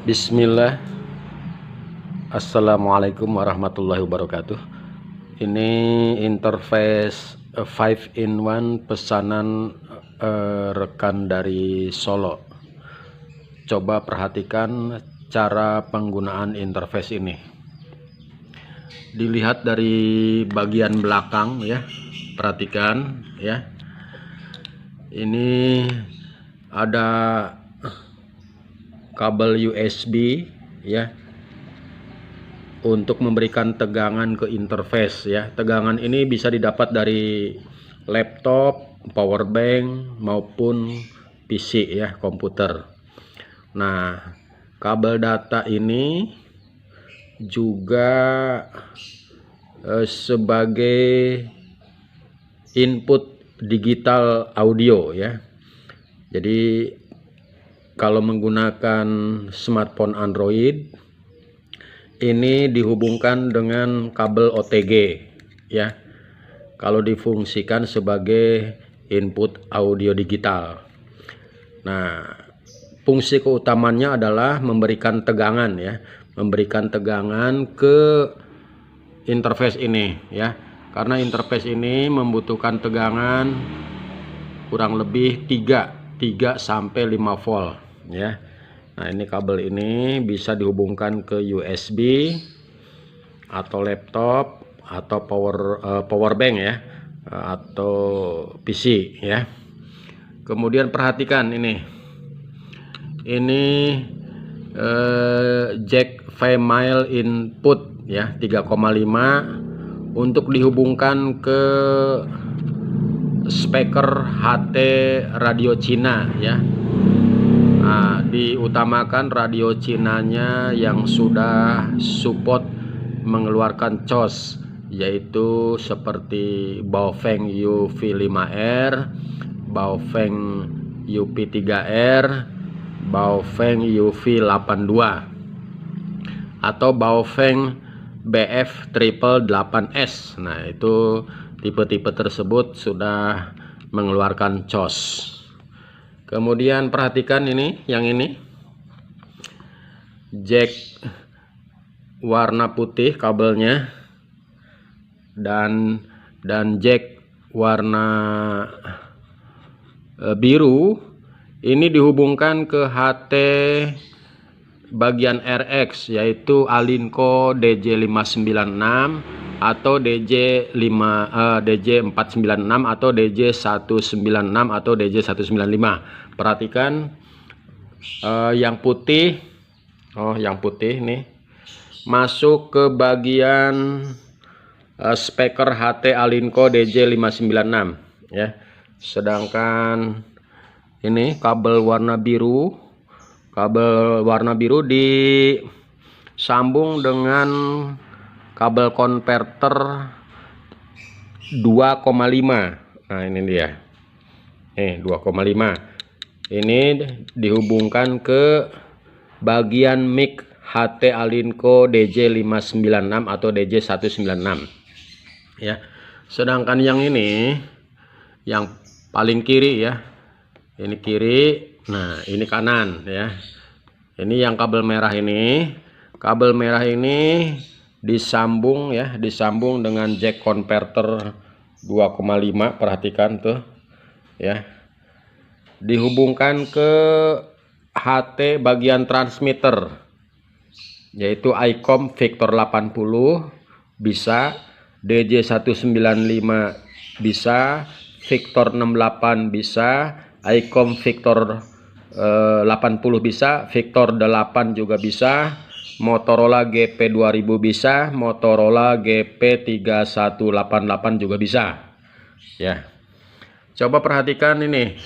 Bismillah. Assalamualaikum warahmatullahi wabarakatuh. Ini interface 5-in-1 pesanan rekan dari Solo. Coba perhatikan cara penggunaan interface ini. Dilihat dari bagian belakang ya. Perhatikan ya. Ini ada kabel USB ya untuk memberikan tegangan ke interface ya. Tegangan ini bisa didapat dari laptop, power bank maupun PC ya, komputer. Nah, kabel data ini juga sebagai input digital audio ya. Jadi kalau menggunakan smartphone Android ini dihubungkan dengan kabel OTG ya. Kalau difungsikan sebagai input audio digital. Nah, fungsi keutamanya adalah memberikan tegangan ya, memberikan tegangan ke interface ini ya. Karena interface ini membutuhkan tegangan kurang lebih 3 sampai 5 volt ya. Nah, ini kabel ini bisa dihubungkan ke USB atau laptop atau power bank ya, atau PC ya. Kemudian perhatikan ini jack female input ya 3,5 untuk dihubungkan ke speaker HT radio Cina ya. Nah, diutamakan radio Cinanya yang sudah support mengeluarkan COS, yaitu seperti Baofeng UV5R, Baofeng UP3R, Baofeng UV82 atau Baofeng BF888S. Nah, itu tipe-tipe tersebut sudah mengeluarkan COS. Kemudian perhatikan ini, yang ini jack warna putih kabelnya dan jack warna biru ini dihubungkan ke HT bagian RX, yaitu Alinco DJ596 atau DJ496 atau DJ196 atau DJ195. Perhatikan yang putih, yang putih nih masuk ke bagian speaker HT Alinco DJ596 ya. Sedangkan ini kabel warna biru disambung dengan kabel konverter 2,5. Nah, ini dia. 2,5. Ini dihubungkan ke bagian mic HT Alinco DJ596 atau DJ196 ya. Sedangkan yang ini yang paling kiri ya. Ini kiri, nah ini kanan ya. Ini yang kabel merah ini. Kabel merah ini disambung ya, disambung dengan jack converter 2,5. Perhatikan tuh ya, dihubungkan ke HT bagian transmitter, yaitu ICOM Victor 80 bisa, DJ195 bisa, Victor 68 bisa, ICOM Victor 80 bisa, Victor 8 juga bisa, Motorola GP2000 bisa, Motorola GP3188 juga bisa ya. Coba perhatikan ini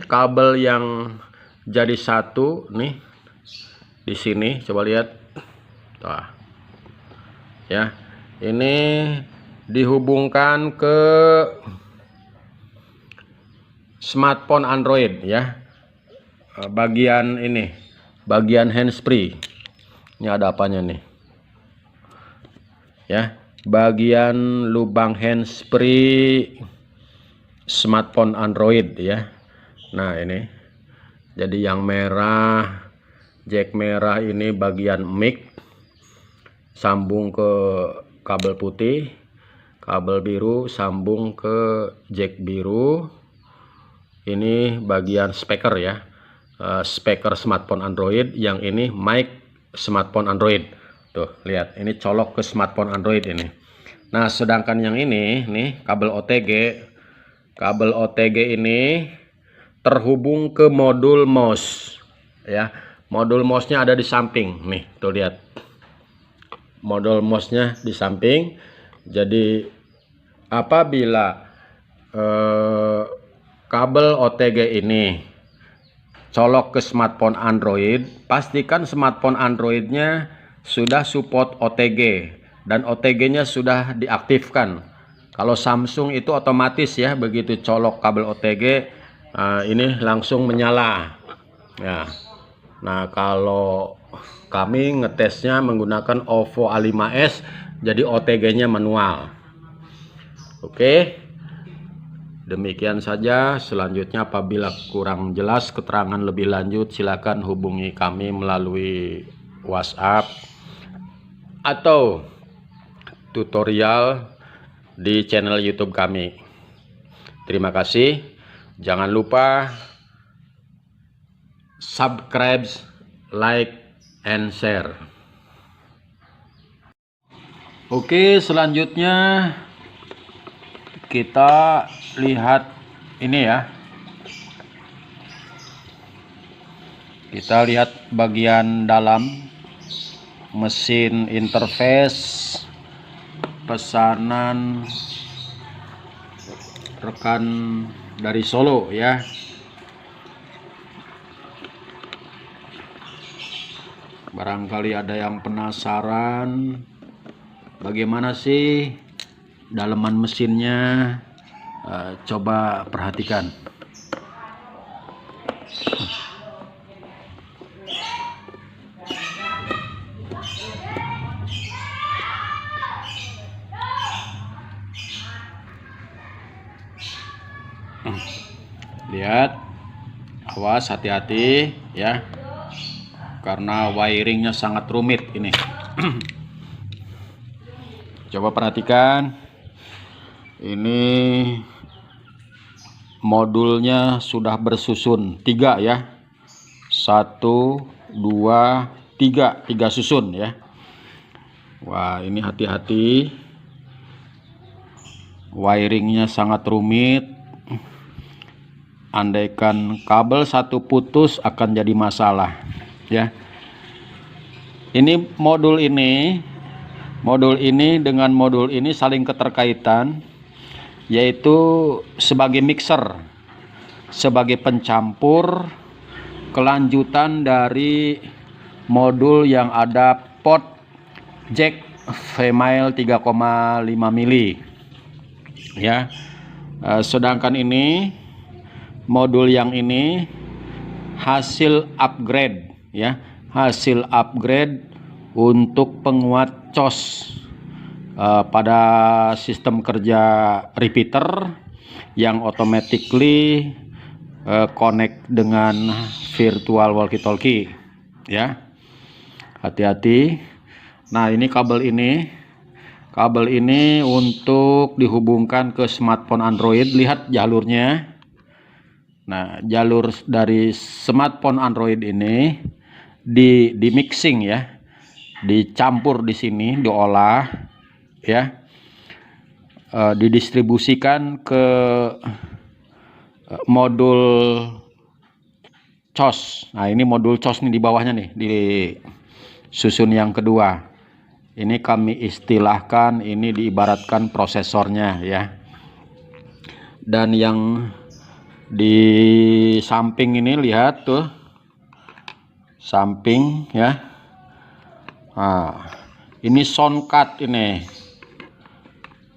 kabel yang jadi satu nih di sini, coba lihat tuh ya. Ini dihubungkan ke smartphone Android ya. Bagian ini, bagian handsfree. Ini ada apanya nih ya, bagian lubang handsfree smartphone Android ya. Nah, ini jadi yang merah Jack merah ini bagian mic, sambung ke kabel putih. Kabel biru sambung ke jack biru. Ini bagian speaker ya, speaker smartphone Android. Yang ini mic smartphone Android. Tuh lihat, ini colok ke smartphone Android ini. Nah sedangkan yang ini nih kabel OTG. Kabel OTG ini terhubung ke modul mouse ya. Modul mouse-nya ada di samping nih, tuh lihat. Modul mouse-nya di samping. Jadi apabila kabel OTG ini colok ke smartphone Android, pastikan smartphone Androidnya sudah support OTG dan OTG-nya sudah diaktifkan. Kalau Samsung itu otomatis ya, begitu colok kabel OTG ini langsung menyala ya. Nah kalau kami ngetesnya menggunakan OVO A5s, jadi OTG-nya manual. Oke, demikian saja. Selanjutnya apabila kurang jelas keterangan lebih lanjut, silakan hubungi kami melalui WhatsApp atau tutorial di channel YouTube kami. Terima kasih. Jangan lupa subscribe, like, and share. Oke, selanjutnya kita lihat ini ya. Kita lihat bagian dalam mesin interface pesanan rekan dari Solo ya. Barangkali ada yang penasaran bagaimana sih daleman mesinnya. Coba perhatikan. Lihat, awas, hati-hati ya, karena wiringnya sangat rumit ini. Coba perhatikan, ini modulnya sudah bersusun 3 ya, 1, 2, 3 susun ya. Wah, ini hati-hati, wiringnya sangat rumit. Andaikan kabel satu putus akan jadi masalah ya. Ini modul ini dengan modul ini saling keterkaitan, yaitu sebagai mixer, sebagai pencampur kelanjutan dari modul yang ada port jack female 3,5 mili ya. Sedangkan ini modul yang ini hasil upgrade ya, hasil upgrade untuk penguat COS pada sistem kerja repeater yang automatically connect dengan virtual walkie-talkie ya. Hati-hati. Nah, ini kabel ini untuk dihubungkan ke smartphone Android. Lihat jalurnya. Nah, jalur dari smartphone Android ini di mixing ya, dicampur di sini, diolah ya, didistribusikan ke modul COS. Nah, ini modul COS nih di bawahnya nih, di susun yang kedua. Ini kami istilahkan, ini diibaratkan prosesornya ya. Dan yang di samping ini lihat tuh, samping ya. Nah, ini sound card, ini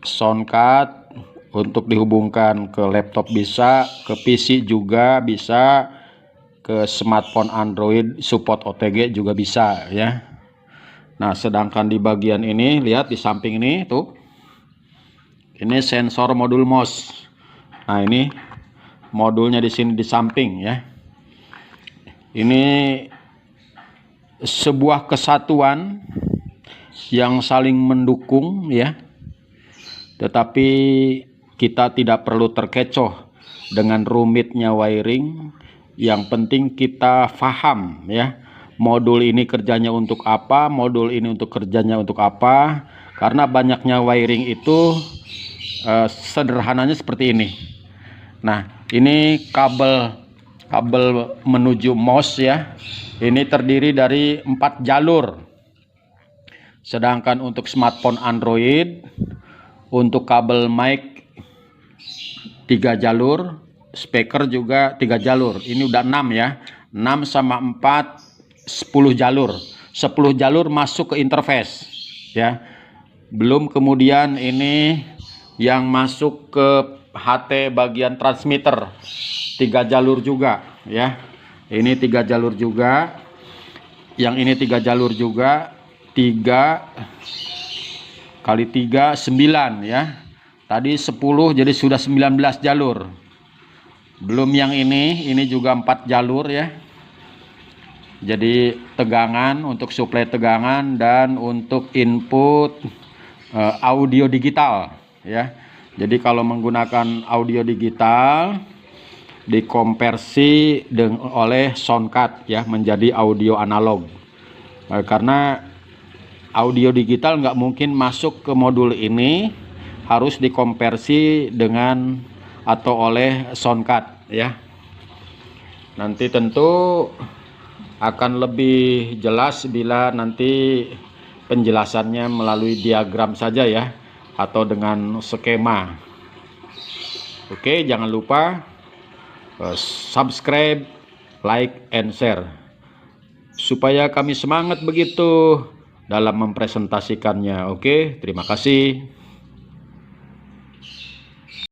sound card untuk dihubungkan ke laptop bisa, ke PC juga bisa, ke smartphone Android support OTG juga bisa ya. Nah, sedangkan di bagian ini lihat di samping ini tuh, ini sensor modul mouse. Nah, ini modulnya di sini di samping ya. Ini sebuah kesatuan yang saling mendukung ya. Tetapi kita tidak perlu terkecoh dengan rumitnya wiring. Yang penting kita paham ya, modul ini kerjanya untuk apa, modul ini untuk kerjanya untuk apa. Karena banyaknya wiring itu sederhananya seperti ini. Nah, ini kabel menuju mouse ya. Ini terdiri dari 4 jalur. Sedangkan untuk smartphone Android, untuk kabel mic 3 jalur, speaker juga 3 jalur. Ini udah 6 ya. 6 sama 4 10 jalur. 10 jalur masuk ke interface ya. Belum kemudian ini yang masuk ke HT bagian transmitter 3 jalur juga ya. Ini 3 jalur juga. Yang ini 3 jalur juga. 3 kali 3 9 ya. Tadi 10 jadi sudah 19 jalur. Belum yang ini juga 4 jalur ya. Jadi tegangan, untuk suplai tegangan dan untuk input audio digital ya. Jadi kalau menggunakan audio digital dikonversi oleh sound card ya menjadi audio analog. Karena audio digital nggak mungkin masuk ke modul ini, harus dikonversi dengan atau oleh sound card ya. Nanti tentu akan lebih jelas bila nanti penjelasannya melalui diagram saja ya, atau dengan skema. Oke, jangan lupa subscribe, like, and share supaya kami semangat begitu dalam mempresentasikannya. Oke, terima kasih.